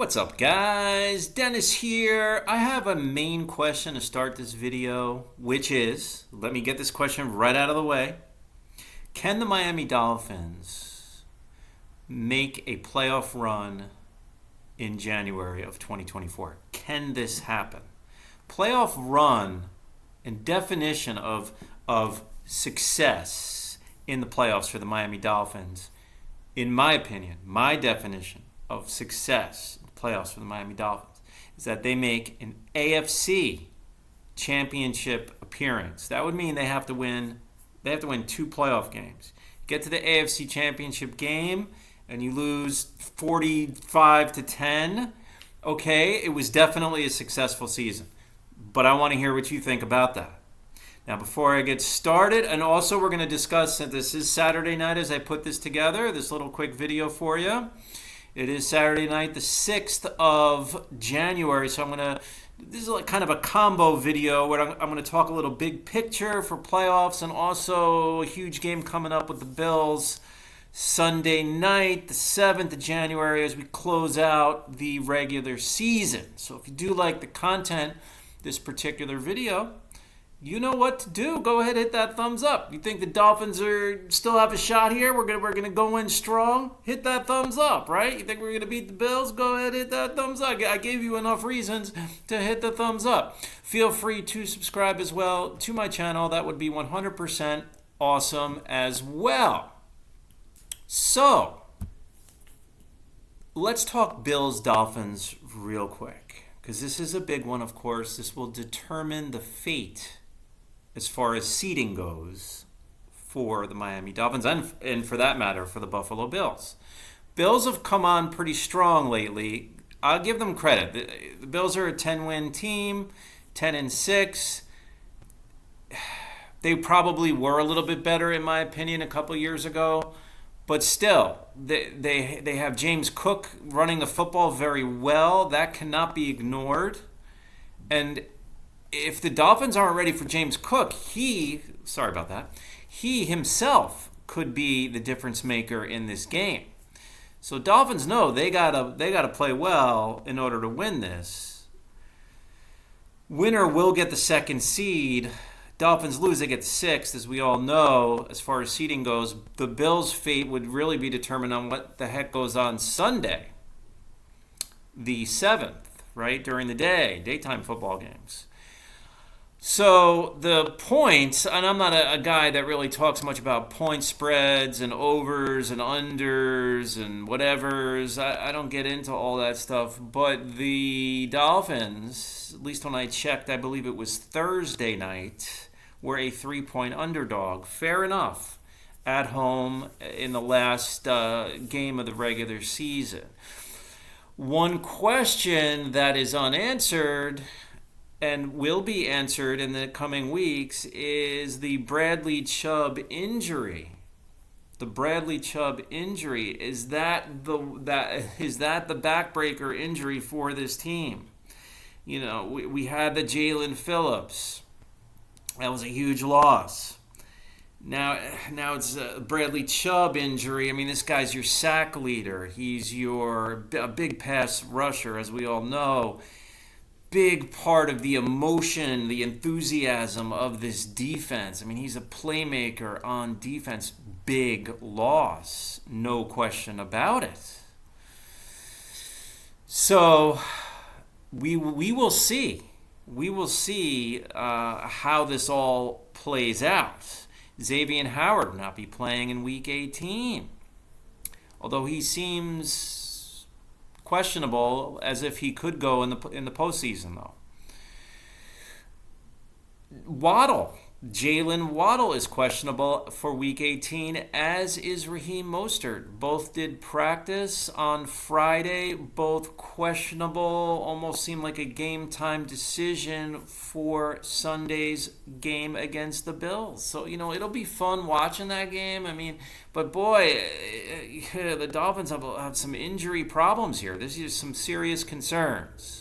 What's up, guys? Dennis here. I have a main question to start this video, which is, let me get this question right out of the way. Can the Miami Dolphins make a playoff run in January of 2024? Can this happen? Playoff run and definition of success in the playoffs for the Miami Dolphins, in my opinion, my definition of success in the playoffs for the Miami Dolphins is that they make an AFC championship appearance. That would mean they have to win two playoff games. Get to the AFC championship game and you lose 45-10. Okay, it was definitely a successful season. But I want to hear what you think about that. Now, before I get started, and also we're going to discuss, since this is Saturday night as I put this together, this little quick video for you. It is Saturday night, the 6th of January, so this is like kind of a combo video where I'm going to talk a little big picture for playoffs and also a huge game coming up with the Bills Sunday night, the 7th of January, as we close out the regular season. So if you do like the content, this particular video, you know what to do. Go ahead, hit that thumbs up. You think the Dolphins still have a shot here? We're gonna go in strong. Hit that thumbs up, right? You think we're gonna beat the Bills? Go ahead, hit that thumbs up. I gave you enough reasons to hit the thumbs up. Feel free to subscribe as well to my channel. That would be 100% awesome as well. So, let's talk Bills Dolphins real quick, because this is a big one. Of course, this will determine the fate as far as seeding goes for the Miami Dolphins and for that matter, for the Buffalo Bills. Bills have come on pretty strong lately. I'll give them credit. The Bills are a 10-win team, 10-6. They probably were a little bit better, in my opinion, a couple years ago. But still, they have James Cook running the football very well. That cannot be ignored. And if the Dolphins aren't ready for James Cook, he himself could be the difference maker in this game. So Dolphins know they gotta play well in order to win this. Winner will get the second seed. Dolphins lose, they get the sixth. As we all know, as far as seeding goes, the Bills' fate would really be determined on what the heck goes on Sunday, the 7th, right, during the day, daytime football games. So the points, and I'm not a guy that really talks much about point spreads and overs and unders and whatevers. I don't get into all that stuff. But the Dolphins, at least when I checked, I believe it was Thursday night, were a 3-point underdog. Fair enough. At home in the last game of the regular season. One question that is unanswered and will be answered in the coming weeks is the Bradley Chubb injury. The Bradley Chubb injury, is that the backbreaker injury for this team? You know, we had the Jalen Phillips. That was a huge loss. Now it's a Bradley Chubb injury. I mean, this guy's your sack leader. He's a big pass rusher, as we all know. Big part of the emotion, the enthusiasm of this defense. I mean, he's a playmaker on defense. Big loss, no question about it. So we will see. We will see how this all plays out. Xavier Howard will not be playing in Week 18, although he seems questionable, as if he could go in the postseason, though. Jalen Waddle is questionable for Week 18, as is Raheem Mostert. Both did practice on Friday, both questionable, almost seemed like a game-time decision for Sunday's game against the Bills. So, it'll be fun watching that game. I mean, but boy, the Dolphins have some injury problems here. There's some serious concerns.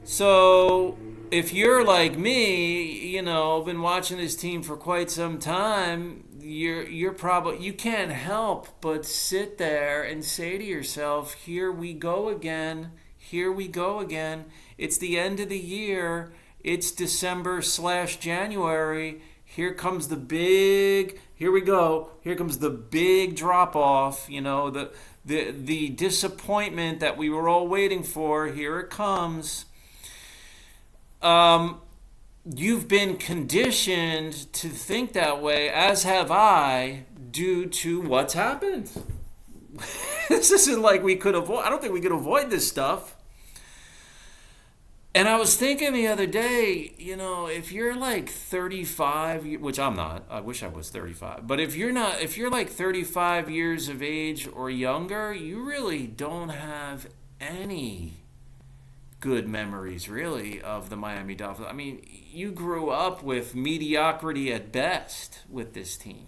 So if you're like me, been watching this team for quite some time, you're probably, you can't help but sit there and say to yourself, here we go again. Here we go again. It's the end of the year. It's December/January. Here comes the big, here we go. Here comes the big drop off, the disappointment that we were all waiting for. Here it comes. You've been conditioned to think that way, as have I, due to what's happened. This isn't like we could avoid. I don't think we could avoid this stuff. And I was thinking the other day, if you're like 35, which I'm not, I wish I was 35, but if you're like 35 years of age or younger, you really don't have any good memories, really, of the Miami Dolphins. I mean, you grew up with mediocrity at best with this team.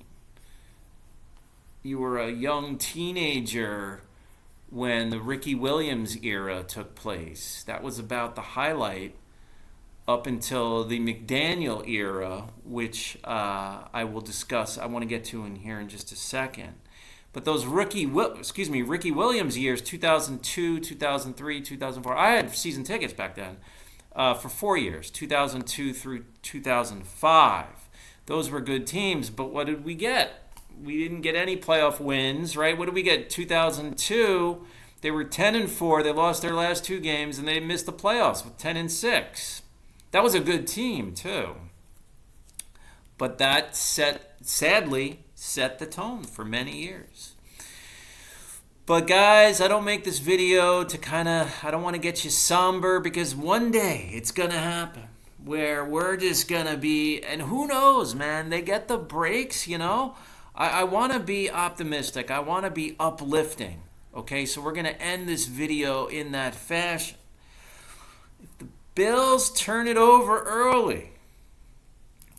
You were a young teenager when the Ricky Williams era took place. That was about the highlight up until the McDaniel era, which I will discuss. I want to get to in here in just a second. But those Ricky Williams years, 2002, 2003, 2004. I had season tickets back then for 4 years, 2002 through 2005. Those were good teams, but what did we get? We didn't get any playoff wins, right? What did we get? 2002, they were 10-4. They lost their last 2 games, and they missed the playoffs with 10-6. That was a good team too. But that sadly set the tone for many years. But guys, I don't make this video to I don't want to get you somber, because one day it's going to happen where we're just going to be, and who knows, man, they get the breaks, I want to be optimistic. I want to be uplifting. Okay, so we're going to end this video in that fashion. If the Bills turn it over early,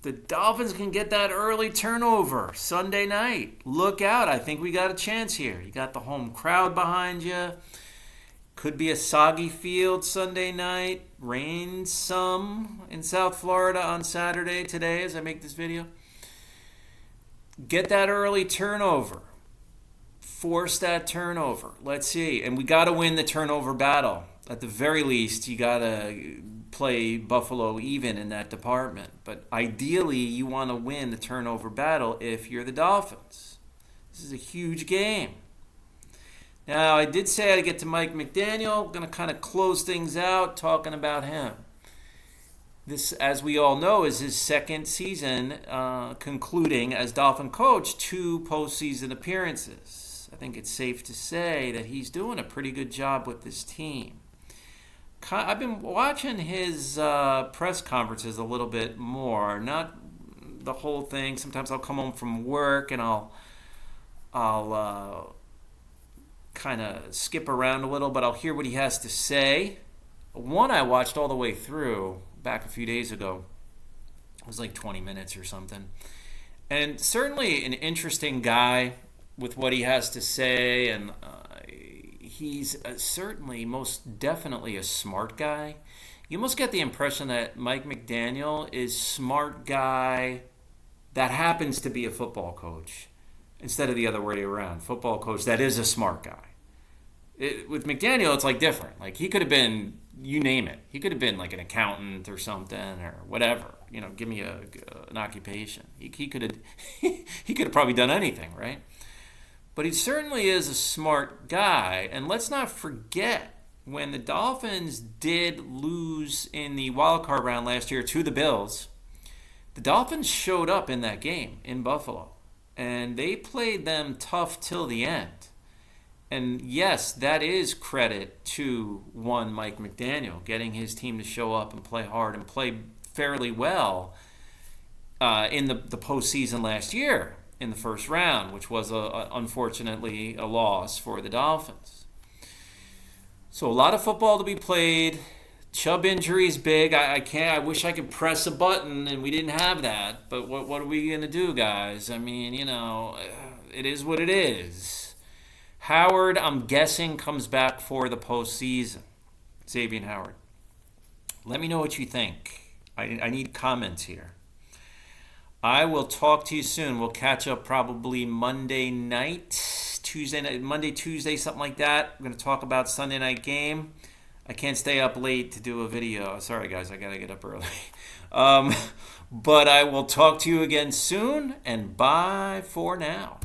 the Dolphins can get that early turnover Sunday night, look out. I think we got a chance here. You got the home crowd behind you. Could be a soggy field Sunday night. Rain some in South Florida on Saturday today as I make this video. Get that early turnover. Force that turnover. Let's see. And we got to win the turnover battle. At the very least, you got to play Buffalo even in that department. But ideally, you want to win the turnover battle if you're the Dolphins. This is a huge game. Now, I did say I'd get to Mike McDaniel. I'm going to kind of close things out talking about him. This, as we all know, is his second season concluding as Dolphin coach, 2 postseason appearances. I think it's safe to say that he's doing a pretty good job with this team. I've been watching his press conferences a little bit more, not the whole thing. Sometimes I'll come home from work and I'll kind of skip around a little, but I'll hear what he has to say. One I watched all the way through back a few days ago. It was like 20 minutes or something. And certainly an interesting guy with what he has to say, and he's certainly most definitely a smart guy. You almost get the impression that Mike McDaniel is smart guy that happens to be a football coach instead of the other way around. Football coach that is a smart guy. With McDaniel, it's like different. Like he could have been, you name it. He could have been like an accountant or something or whatever. Give me an occupation. He could have he could have probably done anything, right? But he certainly is a smart guy. And let's not forget, when the Dolphins did lose in the wild card round last year to the Bills, the Dolphins showed up in that game in Buffalo. And they played them tough till the end. And yes, that is credit to one Mike McDaniel, getting his team to show up and play hard and play fairly well in the postseason last year in the first round, which was unfortunately a loss for the Dolphins. So a lot of football to be played. Chubb injury is big. I wish I could press a button and we didn't have that. But what are we going to do, guys? I mean, it is what it is. Howard, I'm guessing, comes back for the postseason. Xavier Howard. Let me know what you think. I need comments here. I will talk to you soon. We'll catch up probably Monday night, Tuesday night, Monday, Tuesday, something like that. We're going to talk about Sunday night game. I can't stay up late to do a video. Sorry, guys, I got to get up early. But I will talk to you again soon, and bye for now.